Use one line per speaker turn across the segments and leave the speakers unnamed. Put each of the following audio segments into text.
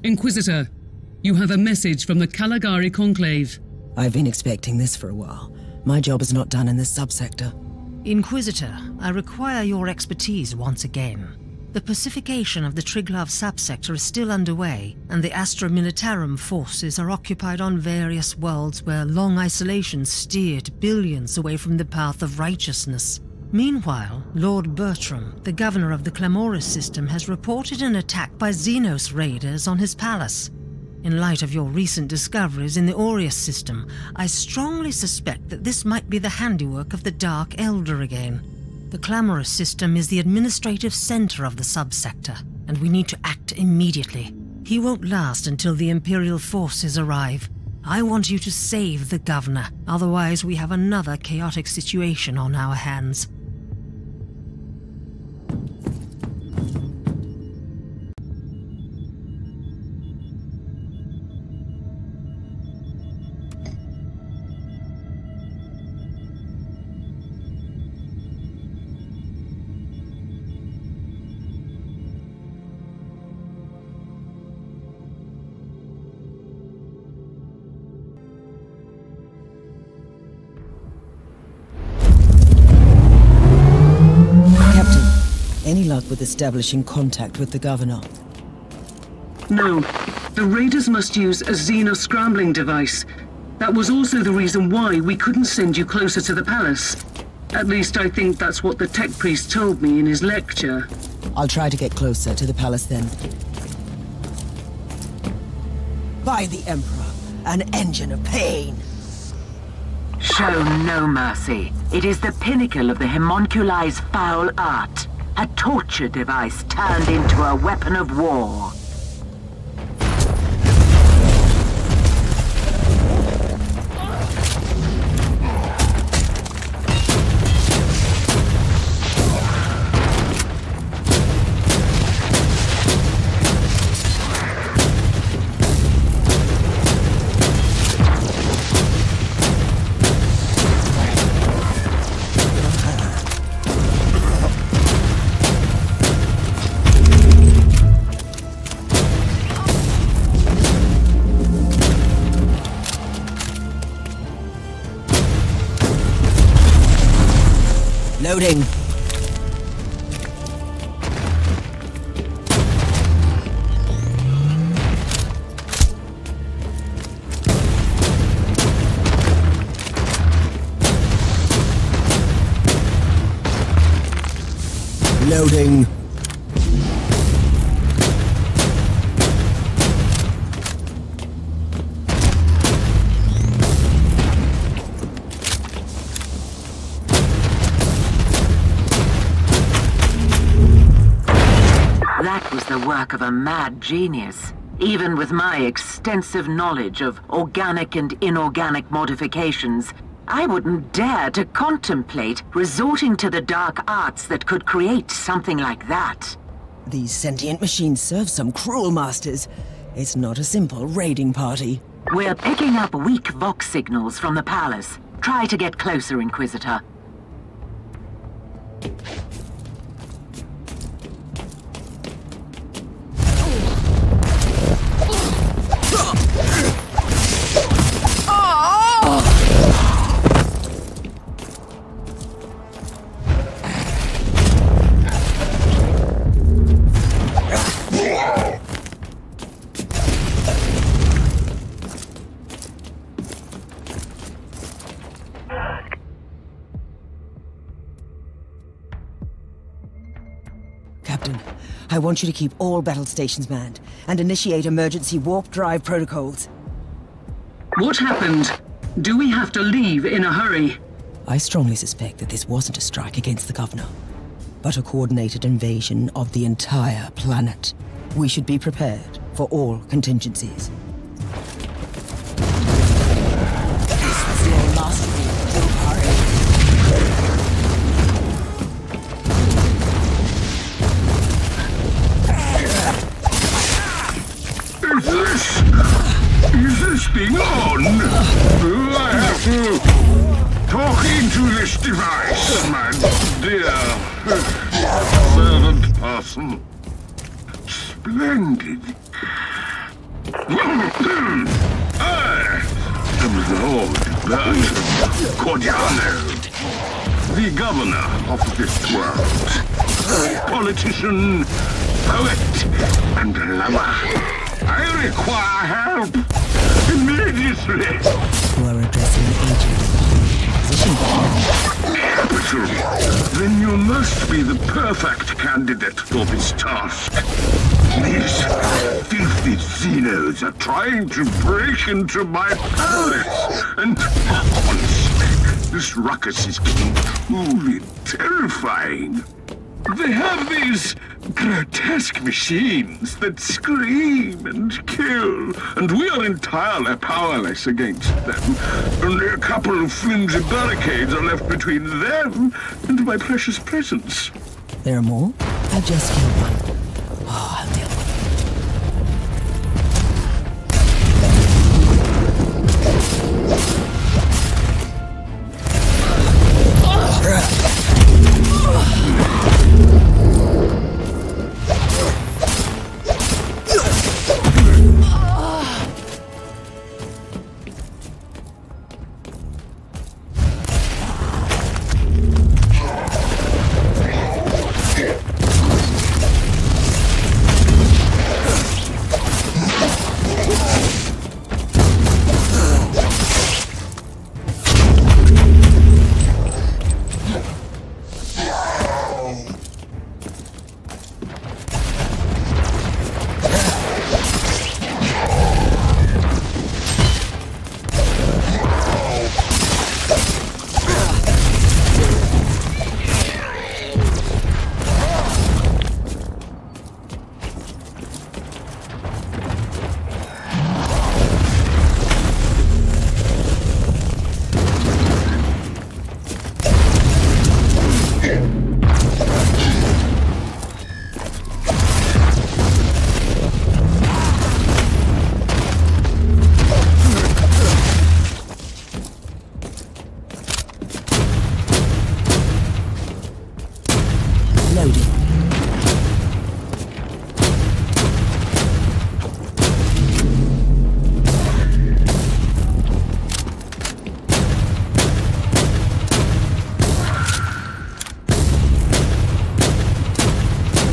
Inquisitor, you have a message from the Caligari Conclave.
I've been expecting this for a while. My job is not done in this subsector.
Inquisitor, I require your expertise once again. The pacification of the Triglav subsector is still underway, and the Astra Militarum forces are occupied on various worlds where long isolation steered billions away from the path of righteousness. Meanwhile, Lord Bertram, the governor of the Clamoris system, has reported an attack by Xenos raiders on his palace. In light of your recent discoveries in the Aureus system, I strongly suspect that this might be the handiwork of the Dark Elder again. The Clamoris system is the administrative center of the subsector, and we need to act immediately. He won't last until the Imperial forces arrive. I want you to save the governor, otherwise we have another chaotic situation on our hands.
Any luck with establishing contact with the governor?
No. The raiders must use a Xeno scrambling device. That was also the reason why we couldn't send you closer to the palace. At least I think that's what the tech priest told me in his lecture.
I'll try to get closer to the palace then. By the Emperor, an engine of pain!
Show no mercy. It is the pinnacle of the homunculi's foul art. A torture device turned into a weapon of war.
Loading. Loading.
That was the work of a mad genius. Even with my extensive knowledge of organic and inorganic modifications, I wouldn't dare to contemplate resorting to the dark arts that could create something like that.
These sentient machines serve some cruel masters. It's not a simple raiding party.
We're picking up weak Vox signals from the palace. Try to get closer, Inquisitor.
Captain, I want you to keep all battle stations manned and initiate emergency warp drive protocols.
What happened? Do we have to leave in a hurry?
I strongly suspect that this wasn't a strike against the governor, but a coordinated invasion of the entire planet. We should be prepared for all contingencies. This was your last week, Drukhari.
Is this being on? Do I have to talk into this device, my dear servant person? Splendid. I am Lord Bertram Cordiano, the governor of this world. Politician, poet, and lover. I require help immediately.
You are addressing the agent of position.
Capital. Then you must be the perfect candidate for this task. These filthy Xenos are trying to break into my palace, and honestly, this ruckus is getting truly terrifying. They have these grotesque machines that scream and kill, and we are entirely powerless against them. Only a couple of flimsy barricades are left between them and my precious presence.
There are more? I've just killed one. Oh, I'll deal with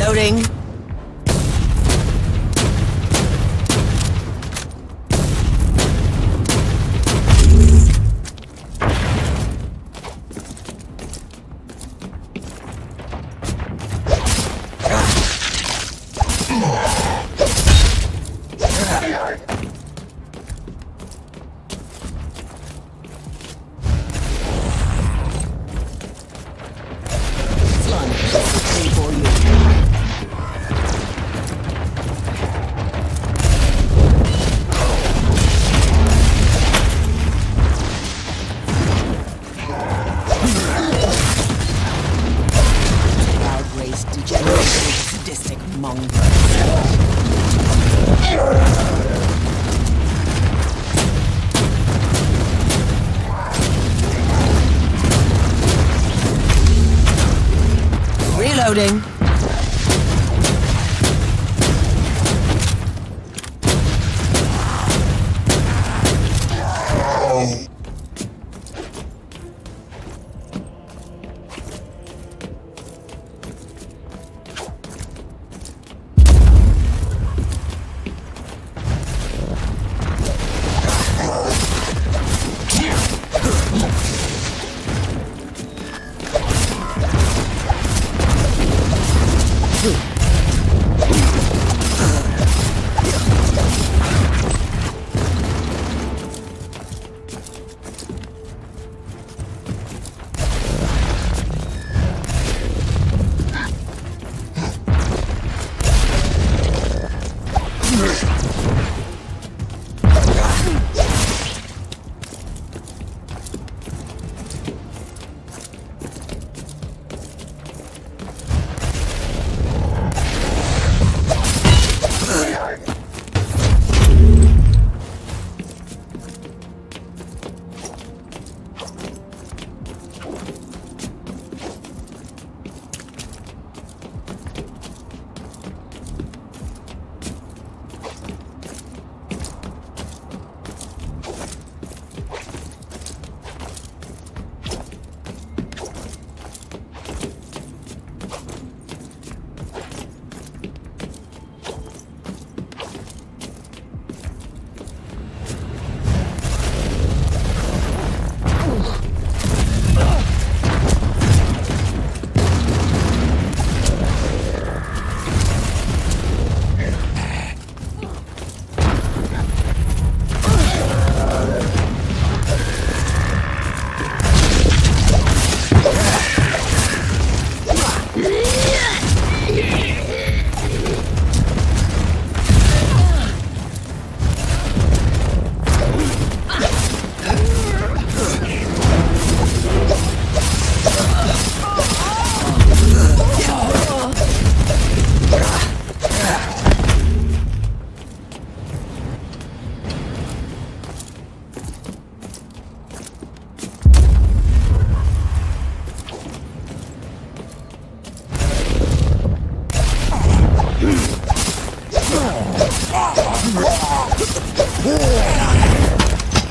Loading. Reloading.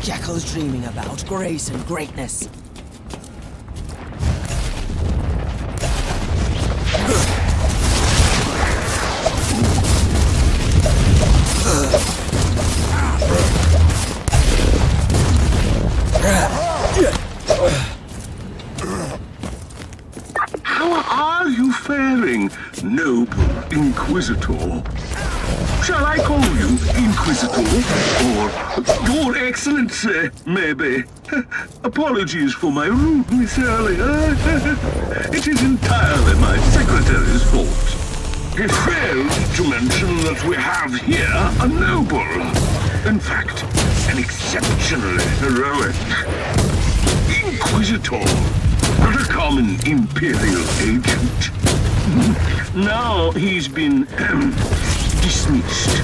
Jackal's dreaming about grace and greatness.
How are you faring, noble Inquisitor? Shall I call you Inquisitor? Or Your Excellency, maybe? Apologies for my rudeness earlier. It is entirely my secretary's fault. He failed to mention that we have here a noble. In fact, an exceptionally heroic Inquisitor. Not a common Imperial agent. Now he's been, dismissed.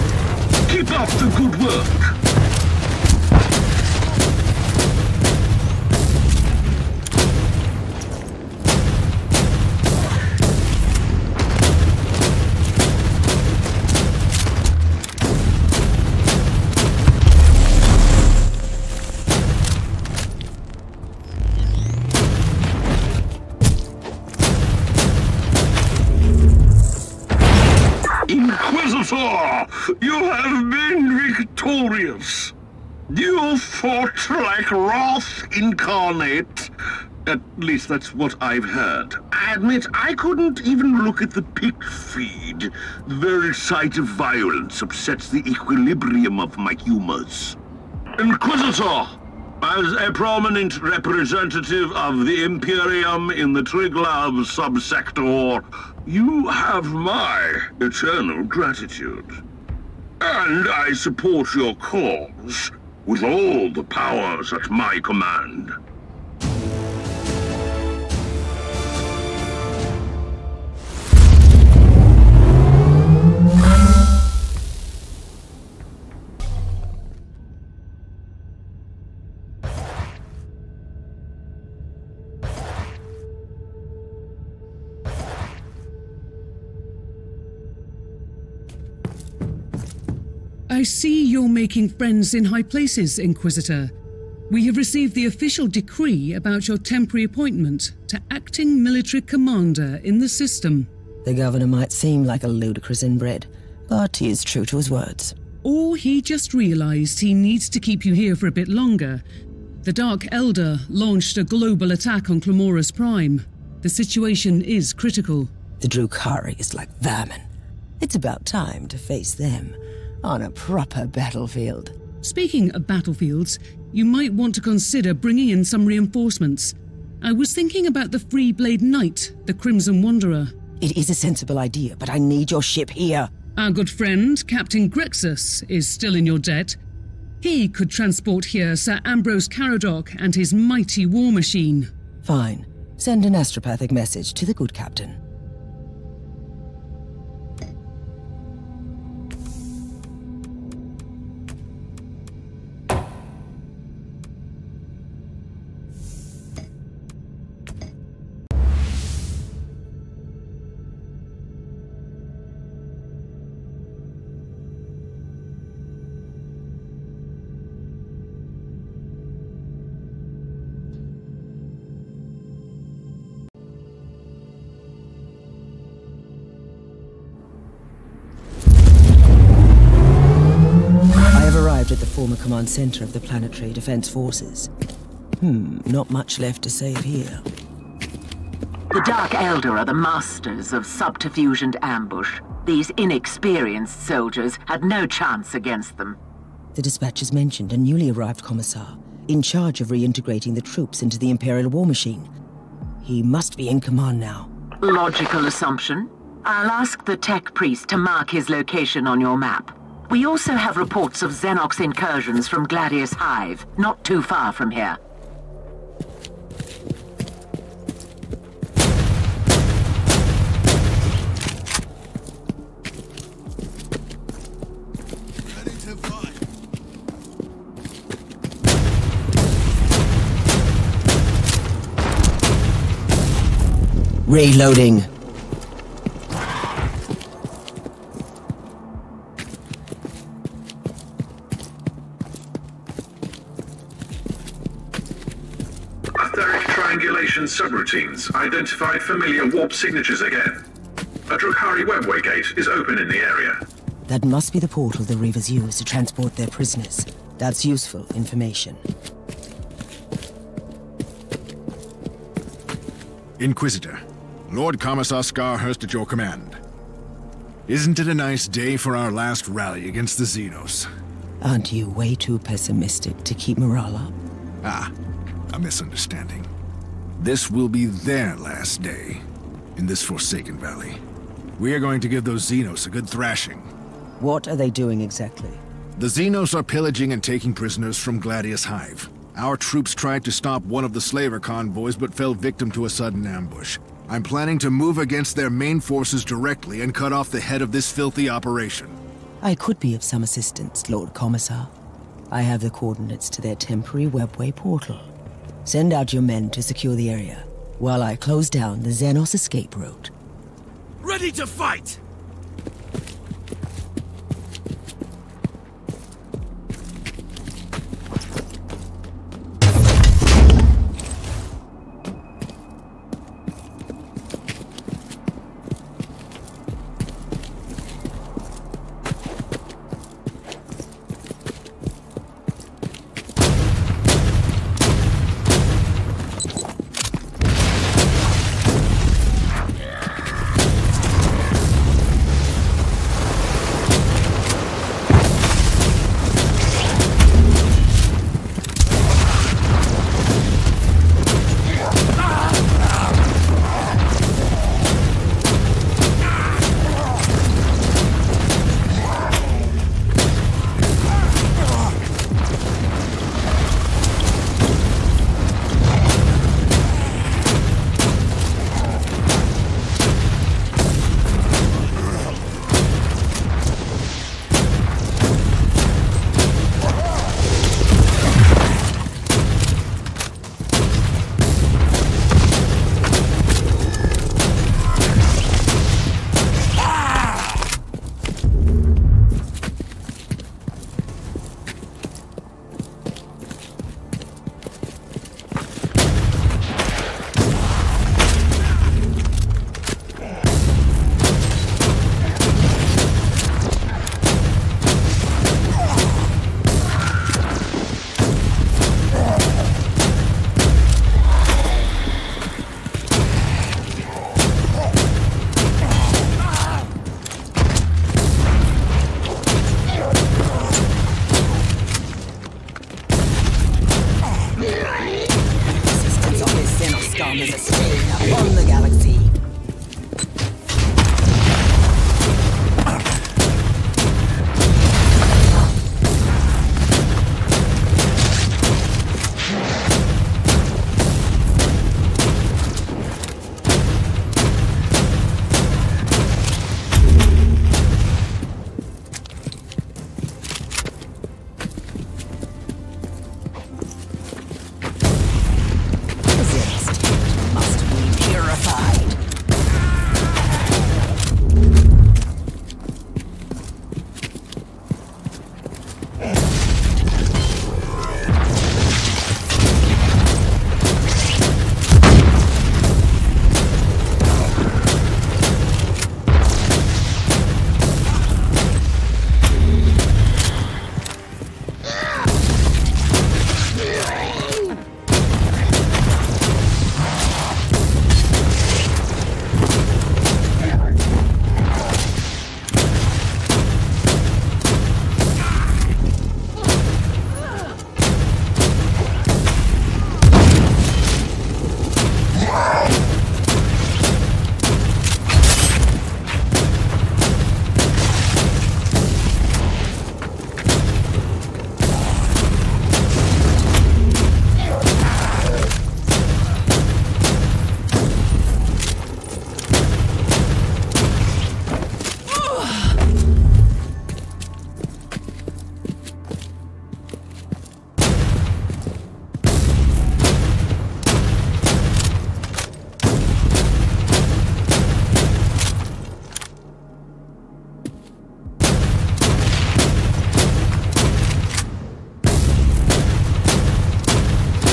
Keep up the good work. Inquisitor, you have been victorious. You fought like Wrath incarnate. At least that's what I've heard. I admit I couldn't even look at the pick feed. The very sight of violence upsets the equilibrium of my humors. Inquisitor, as a prominent representative of the Imperium in the Triglav subsector, you have my eternal gratitude. And I support your cause with all the powers at my command.
I see you're making friends in high places, Inquisitor. We have received the official decree about your temporary appointment to acting military commander in the system.
The governor might seem like a ludicrous inbred, but he is true to his words.
Or he just realized he needs to keep you here for a bit longer. The Dark Elder launched a global attack on Clamora's Prime. The situation is critical.
The Drukhari is like vermin. It's about time to face them on a proper battlefield.
Speaking of battlefields, you might want to consider bringing in some reinforcements. I was thinking about the Free Blade Knight, the Crimson Wanderer.
It is a sensible idea, but I need your ship here.
Our good friend, Captain Grexus, is still in your debt. He could transport here Sir Ambrose Caradoc and his mighty war machine.
Fine. Send an astropathic message to the good captain. At the former command center of the Planetary Defense Forces. Not much left to say here.
The Dark Elder are the masters of subterfuge and ambush. These inexperienced soldiers had no chance against them.
The dispatches mentioned a newly arrived commissar, in charge of reintegrating the troops into the Imperial war machine. He must be in command now.
Logical assumption. I'll ask the tech priest to mark his location on your map. We also have reports of Xenox incursions from Gladius Hive, not too far from here.
Reloading.
Station subroutines identified familiar warp signatures again. A Drukhari webway gate is open in the area.
That must be the portal the Reavers use to transport their prisoners. That's useful information.
Inquisitor, Lord Commissar Scarhurst at your command. Isn't it a nice day for our last rally against the Xenos?
Aren't you way too pessimistic to keep morale up?
Ah, a misunderstanding. This will be their last day in this Forsaken Valley. We are going to give those Xenos a good thrashing.
What are they doing exactly?
The Xenos are pillaging and taking prisoners from Gladius Hive. Our troops tried to stop one of the slaver convoys but fell victim to a sudden ambush. I'm planning to move against their main forces directly and cut off the head of this filthy operation.
I could be of some assistance, Lord Commissar. I have the coordinates to their temporary webway portal. Send out your men to secure the area, while I close down the Xenos escape route.
Ready to fight!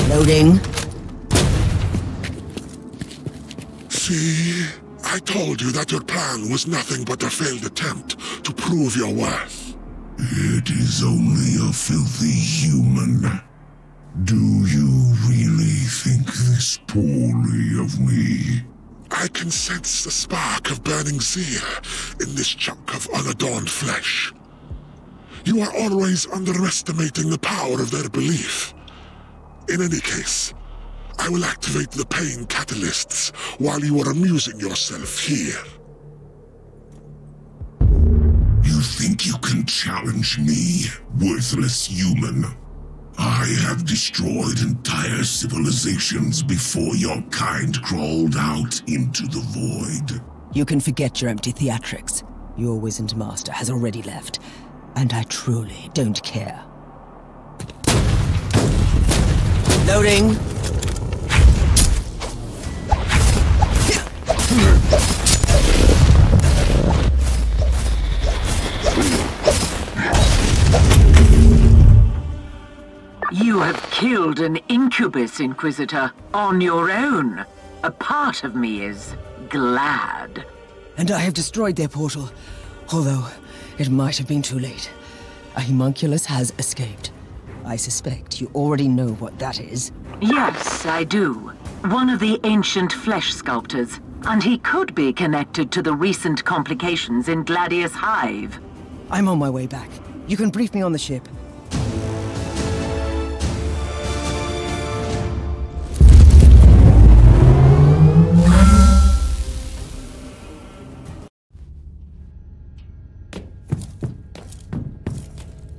Loading.
See? I told you that your plan was nothing but a failed attempt to prove your worth. It is only a filthy human. Do you really think this poorly of me? I can sense the spark of burning zeal in this chunk of unadorned flesh. You are always underestimating the power of their belief. In any case, I will activate the pain catalysts while you are amusing yourself here. You think you can challenge me, worthless human? I have destroyed entire civilizations before your kind crawled out into the void.
You can forget your empty theatrics. Your Wizard Master has already left, and I truly don't care. Loading!
You have killed an incubus, Inquisitor, on your own. A part of me is glad.
And I have destroyed their portal, although it might have been too late. A homunculus has escaped. I suspect you already know what that is.
Yes, I do. One of the ancient flesh sculptors, and he could be connected to the recent complications in Gladius Hive.
I'm on my way back. You can brief me on the ship.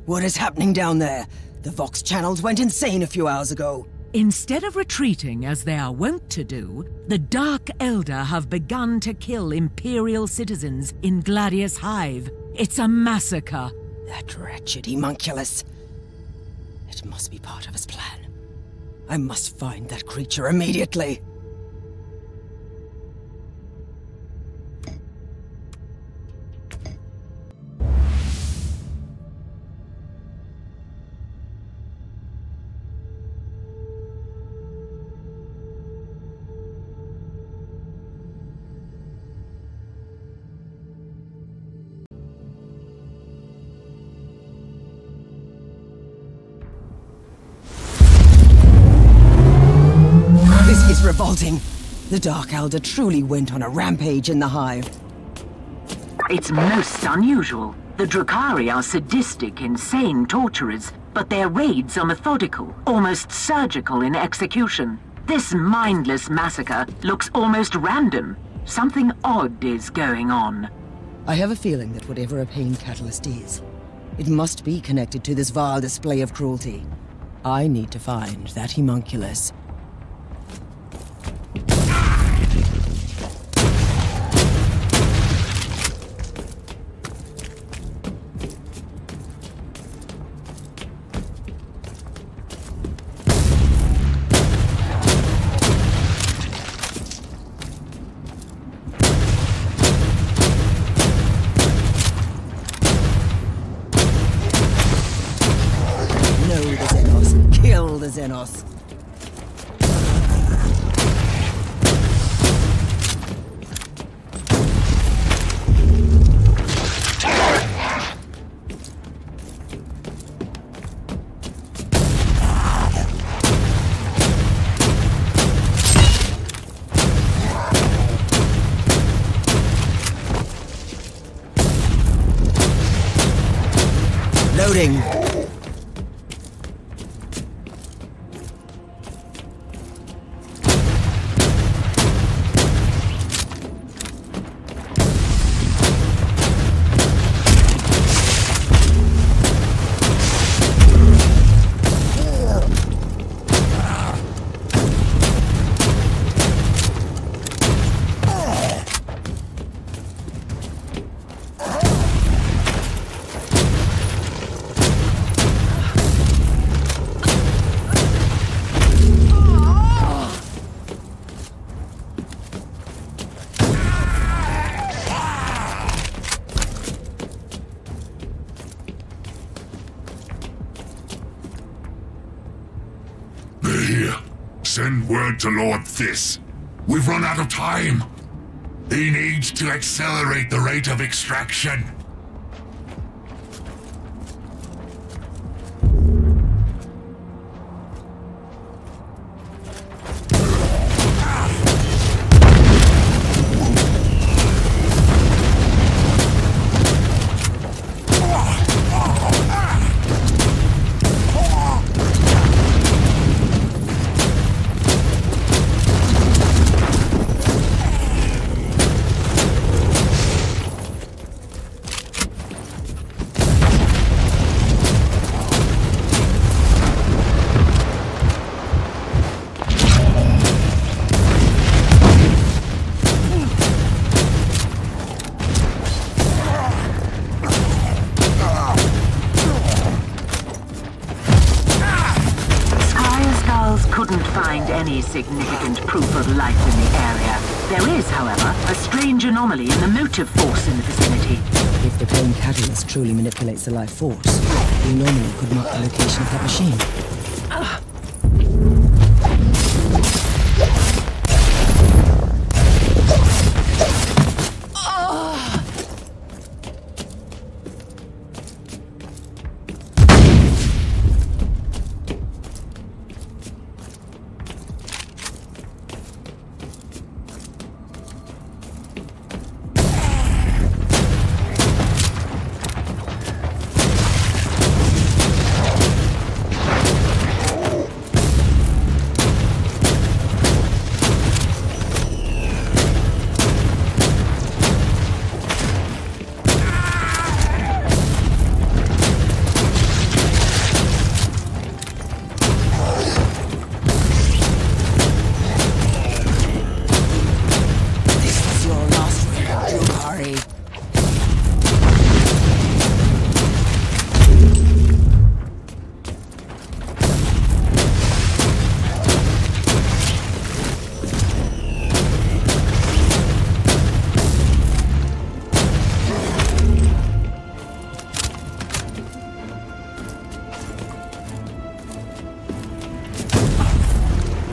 What is happening down there? The Vox channels went insane a few hours ago.
Instead of retreating as they are wont to do, the Dark Elder have begun to kill Imperial citizens in Gladius Hive. It's a massacre.
That wretched homunculus. It must be part of his plan. I must find that creature immediately. This is revolting. The Dark Elder truly went on a rampage in the Hive.
It's most unusual. The Drukhari are sadistic, insane torturers, but their raids are methodical, almost surgical in execution. This mindless massacre looks almost random. Something odd is going on.
I have a feeling that whatever a pain catalyst is, it must be connected to this vile display of cruelty. I need to find that homunculus. Kill the Xenos. Loading.
They're here. Send word to Lord Thiss. We've run out of time. He needs to accelerate the rate of extraction.
Significant proof of life in the area. There is, however, a strange anomaly in the motive force in the vicinity.
If the plane catalyst truly manipulates the life force, the anomaly could mark the location of that machine.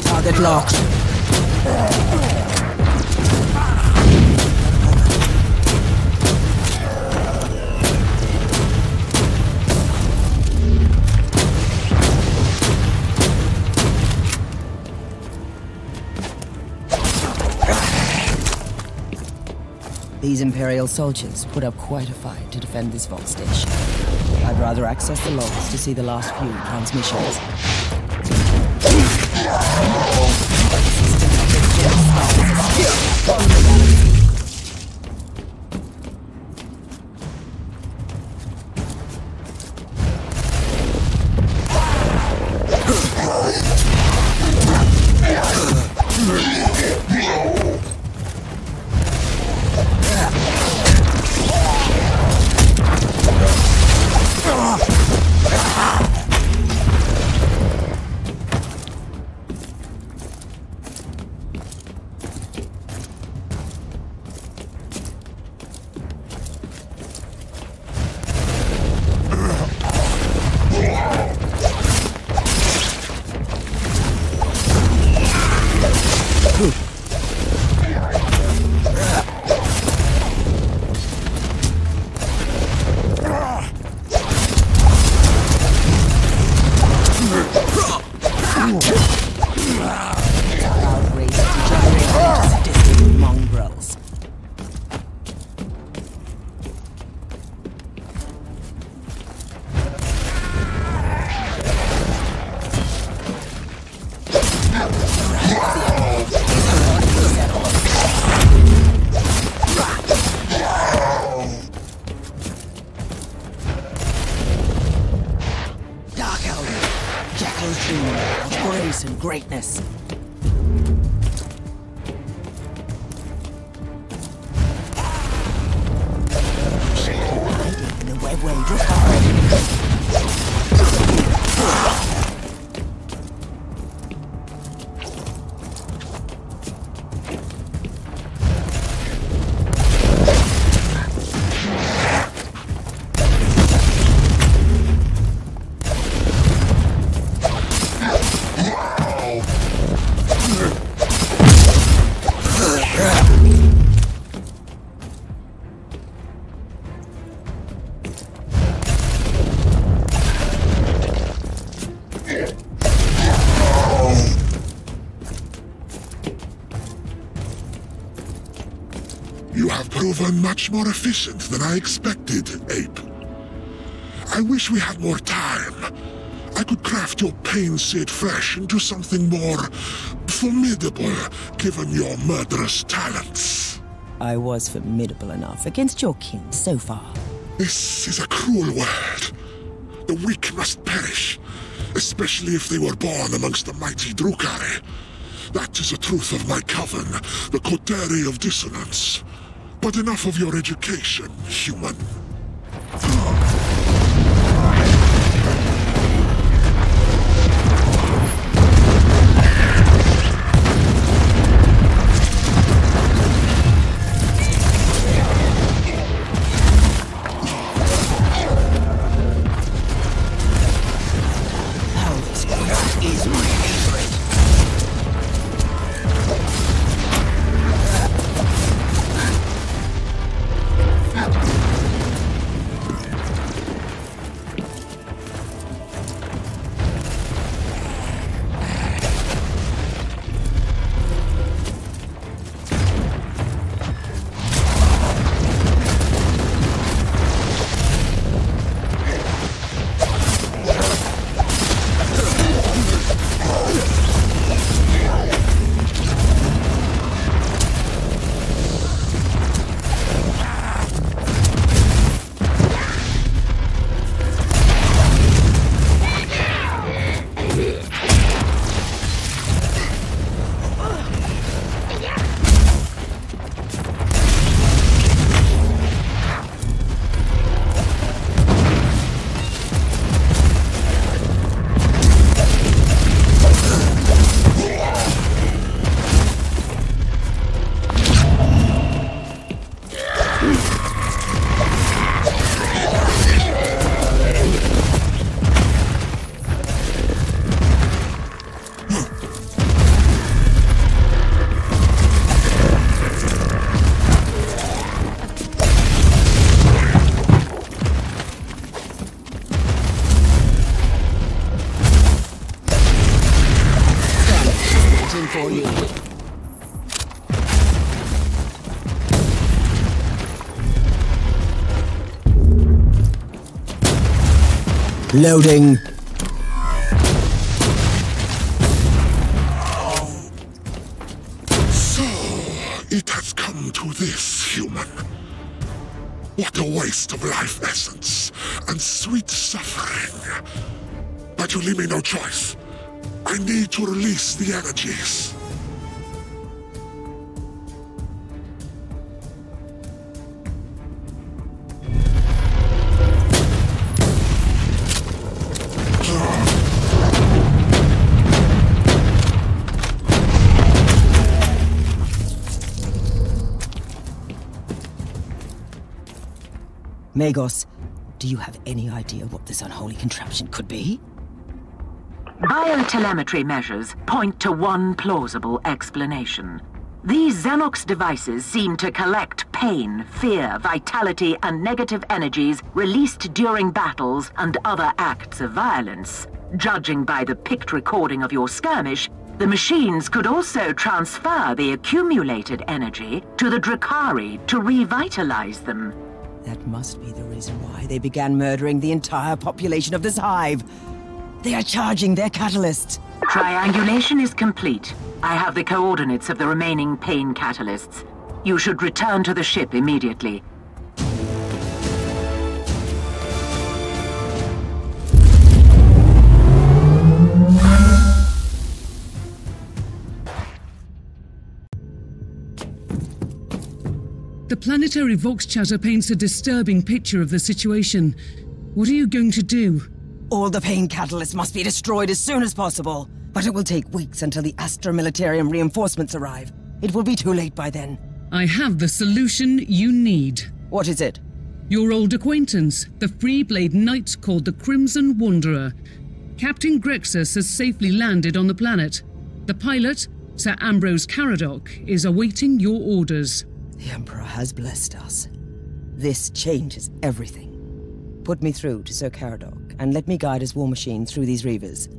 Target locked. These Imperial soldiers put up quite a fight to defend this vault station. I'd rather access the logs to see the last few transmissions. And greatness. Hiding in the webway Drukhari.
proven much more efficient than I expected, Ape. I wish we had more time. I could craft your pain-seared flesh into something more formidable, given your murderous talents.
I was formidable enough against your kin so far.
This is a cruel world. The weak must perish, especially if they were born amongst the mighty Drukhari. That is the truth of my coven, the Coterie of Dissonance. But enough of your education, human.
Loading.
So, it has come to this, human. What a waste of life essence and sweet suffering. But you leave me no choice. I need to release the energies.
Magos, do you have any idea what this unholy contraption could be?
Biotelemetry measures point to one plausible explanation. These Xenox devices seem to collect pain, fear, vitality, and negative energies released during battles and other acts of violence. Judging by the picked recording of your skirmish, the machines could also transfer the accumulated energy to the Drukhari to revitalize them.
That must be the reason why they began murdering the entire population of this hive. They are charging their catalyst.
Triangulation is complete. I have the coordinates of the remaining pain catalysts. You should return to the ship immediately.
The planetary Vox chatter paints a disturbing picture of the situation. What are you going to do?
All the pain catalysts must be destroyed as soon as possible. But it will take weeks until the Astra Militarium reinforcements arrive. It will be too late by then.
I have the solution you need.
What is it?
Your old acquaintance, the Freeblade Knight called the Crimson Wanderer. Captain Grexus has safely landed on the planet. The pilot, Sir Ambrose Caradoc, is awaiting your orders.
The Emperor has blessed us. This changes everything. Put me through to Sir Caradoc, and let me guide his war machine through these reavers.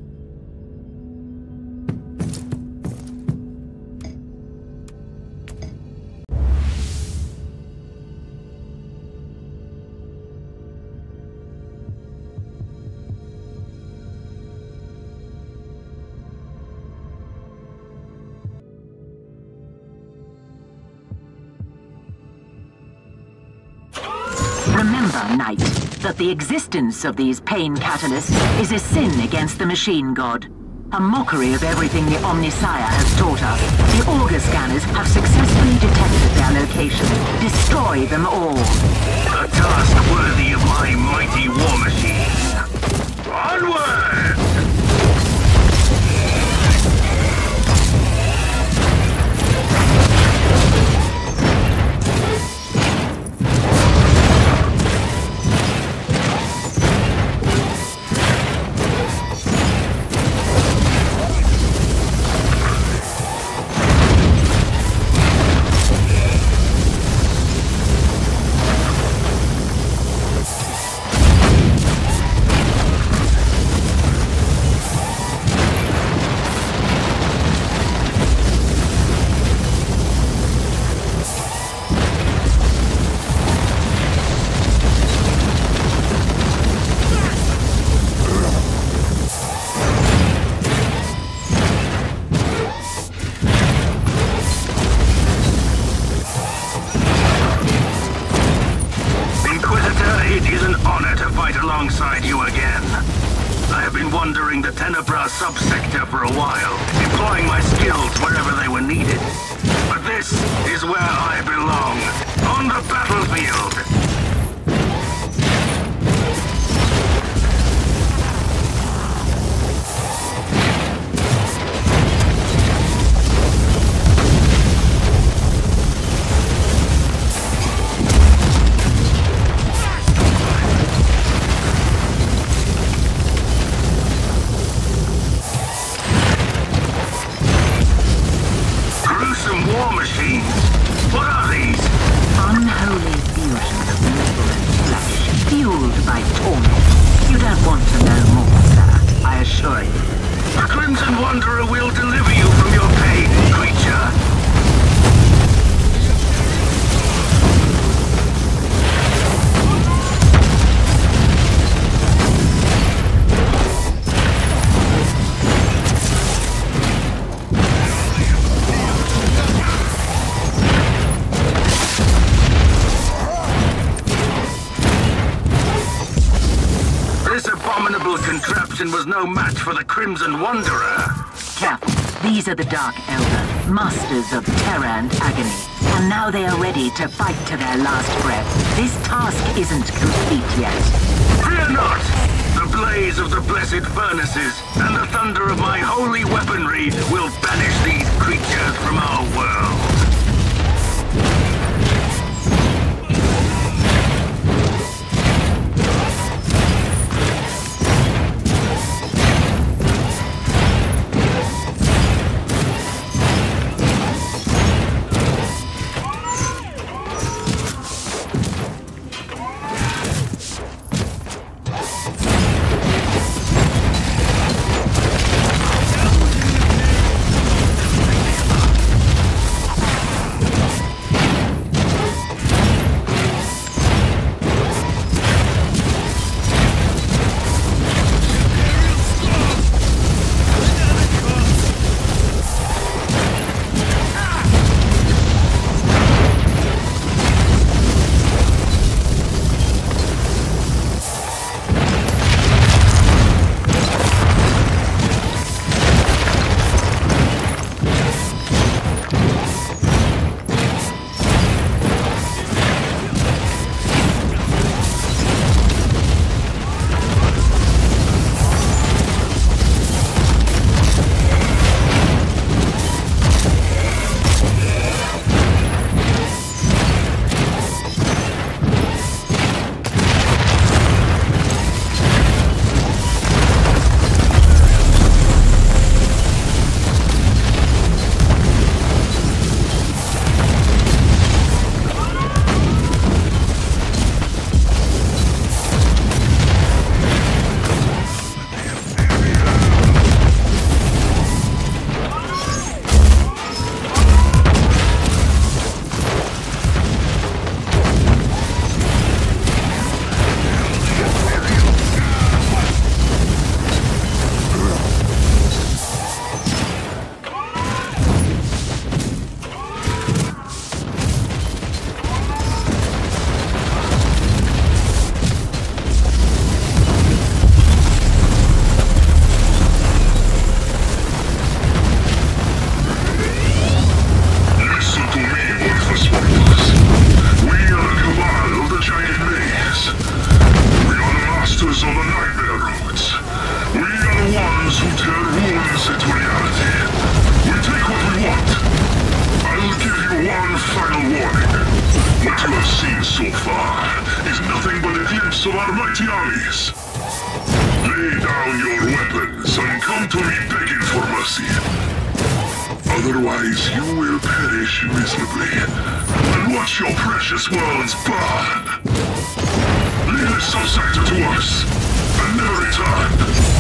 Remember, Knight, that the existence of these pain catalysts is a sin against the machine god. A mockery of everything the Omnisire has taught us. The Auger scanners have successfully detected their location. Destroy them all.
A task worthy of my mighty war machine. Onward! Alongside you again. I have been wandering the Tenebra subsector for a while, employing my skills wherever they were needed. But this is where I belong, on the battlefield. War machines? What are these?
Unholy fusions of metal and flesh, fueled by torment. You don't want to know more, sir, I assure you.
The Crimson Wanderer will deliver you from your pain, creature. Contraption was no match for the Crimson Wanderer.
Careful. These are the Dark Elder, masters of terror and agony. And now they are ready to fight to their last breath. This task isn't complete yet.
Fear not! The blaze of the blessed furnaces and the thunder of my holy weaponry will banish these creatures from our world.
Masters of the Nightmare Roots. We are the ones who turn wounds into reality. We take what we want. I'll give you one final warning. What you have seen so far is nothing but a glimpse of our mighty armies. Lay down your weapons and come to me begging for mercy. Otherwise, you will perish miserably and watch your precious worlds burn. Leave this subsector to us and never return.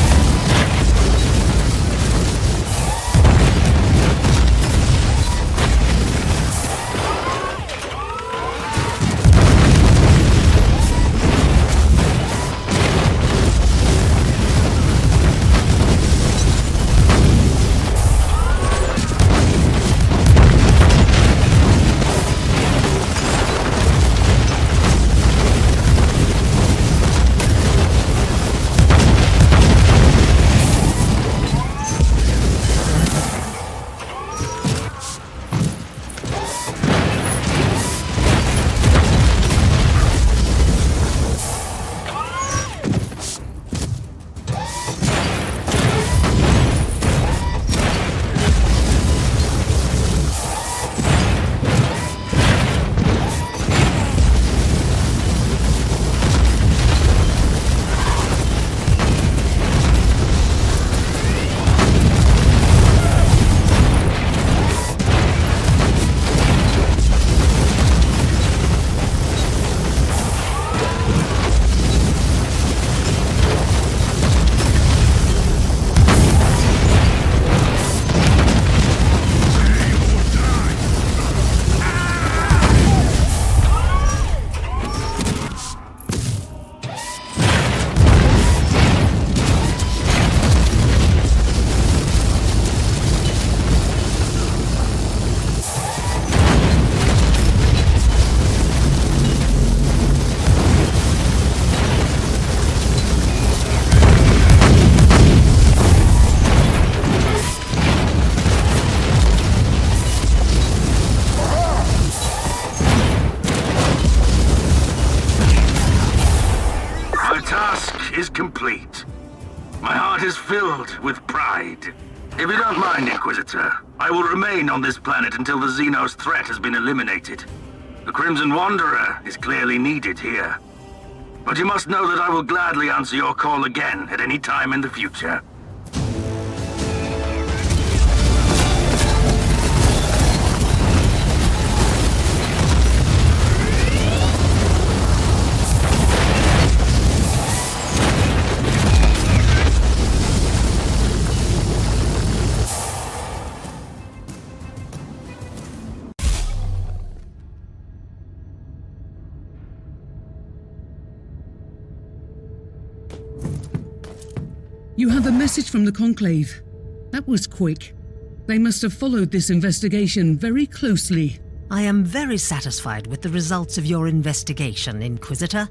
Complete. My heart is filled with pride. If you don't mind, Inquisitor, I will remain on this planet until the Xenos threat has been eliminated. The Crimson Wanderer is clearly needed here. But you must know that I will gladly answer your call again at any time in the future.
You have a message from the Conclave. That was quick. They must have followed this investigation very closely.
I am very satisfied with the results of your investigation, Inquisitor.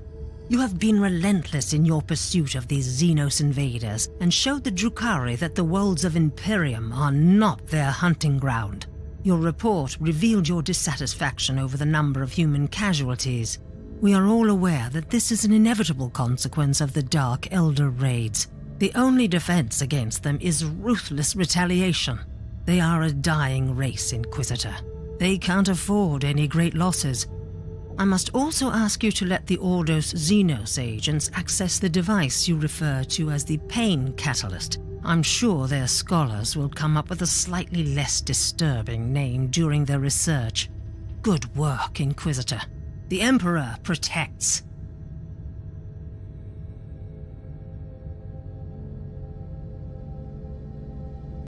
You have been relentless in your pursuit of these Xenos invaders and showed the Drukhari that the worlds of Imperium are not their hunting ground. Your report revealed your dissatisfaction over the number of human casualties. We are all aware that this is an inevitable consequence of the Dark Elder raids. The only defense against them is ruthless retaliation. They are a dying race, Inquisitor. They can't afford any great losses. I must also ask you to let the Ordos Xenos agents access the device you refer to as the Pain Catalyst. I'm sure their scholars will come up with a slightly less disturbing name during their research. Good work, Inquisitor. The Emperor protects.